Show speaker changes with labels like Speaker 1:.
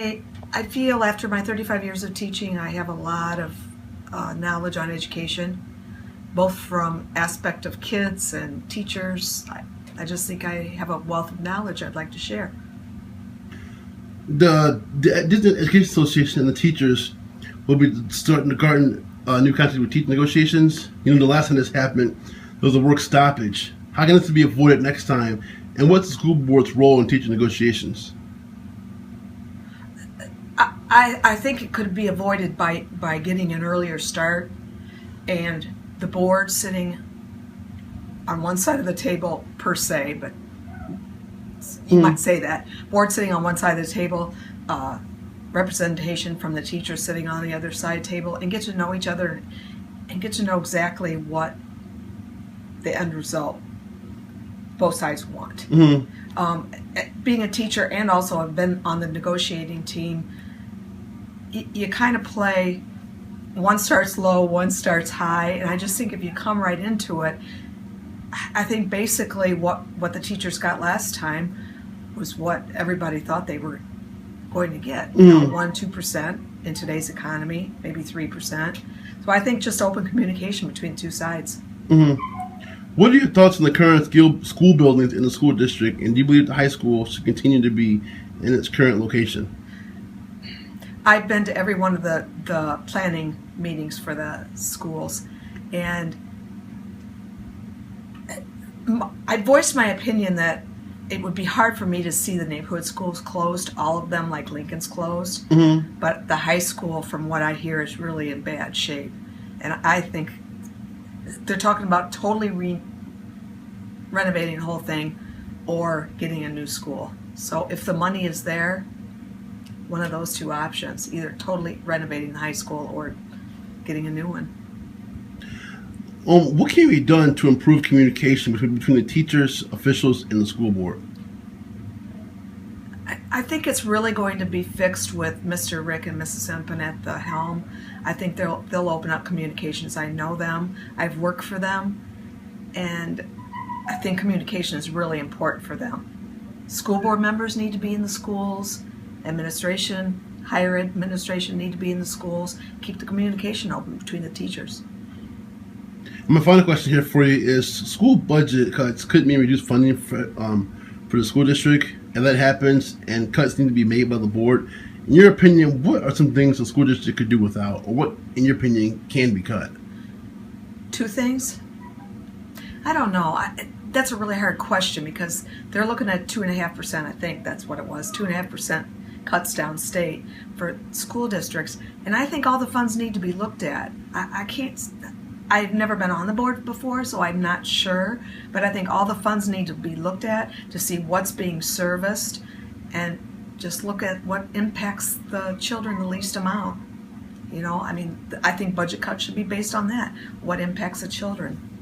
Speaker 1: I feel after my 35 years of teaching, I have a lot of knowledge on education, both from aspect of kids and teachers. I just think I have a wealth of knowledge I'd like to share.
Speaker 2: The Dixon Education Association and the teachers will be starting to garden new contracts with teacher negotiations. You know, the last time this happened, there was a work stoppage. How can this be avoided next time? And what's the school board's role in teacher negotiations?
Speaker 1: I think it could be avoided by getting an earlier start and the board sitting on one side of the table per se, but you might say that. Board sitting on one side of the table, representation from the teachers sitting on the other side table, and get to know each other and get to know exactly what the end result both sides want. Being a teacher and also have been on the negotiating team, you kind of play, one starts low, one starts high, and I just think if you come right into it, I think basically what the teachers got last time was what everybody thought they were going to get. 1-2% in today's economy, maybe 3%. So I think just open communication between the two sides.
Speaker 2: What are your thoughts on the current school buildings in the school district, and do you believe the high school should continue to be in its current location?
Speaker 1: I've been to every one of the planning meetings for the schools, and I voiced my opinion that it would be hard for me to see the neighborhood schools closed, all of them, like Lincoln's closed. But the high school, from what I hear, is really in bad shape. And I think they're talking about totally renovating the whole thing or getting a new school. So if the money is there, one of those two options, either totally renovating the high school or getting a new one.
Speaker 2: What can be done to improve communication between the teachers, officials, and the school board?
Speaker 1: I think it's really going to be fixed with Mr. Rick and Mrs. Empen at the helm. I think they'll open up communications. I know them. I've worked for them, and I think communication is really important for them. School board members need to be in the schools. Administration, higher administration need to be in the schools. Keep the communication open between the teachers.
Speaker 2: My final question here for you is: school budget cuts could mean reduced funding for the school district, and that happens, and cuts need to be made by the board. In your opinion, what are some things the school district could do without, or what, in your opinion, can be cut?
Speaker 1: Two things? I don't know. That's a really hard question because they're looking at 2.5%. I think that's what it was, 2.5% cuts downstate for school districts, and I think all the funds need to be looked at. I've never been on the board before, so I'm not sure, but I think all the funds need to be looked at to see what's being serviced and just look at what impacts the children the least amount. You know, I mean, I think budget cuts should be based on that. What impacts the children?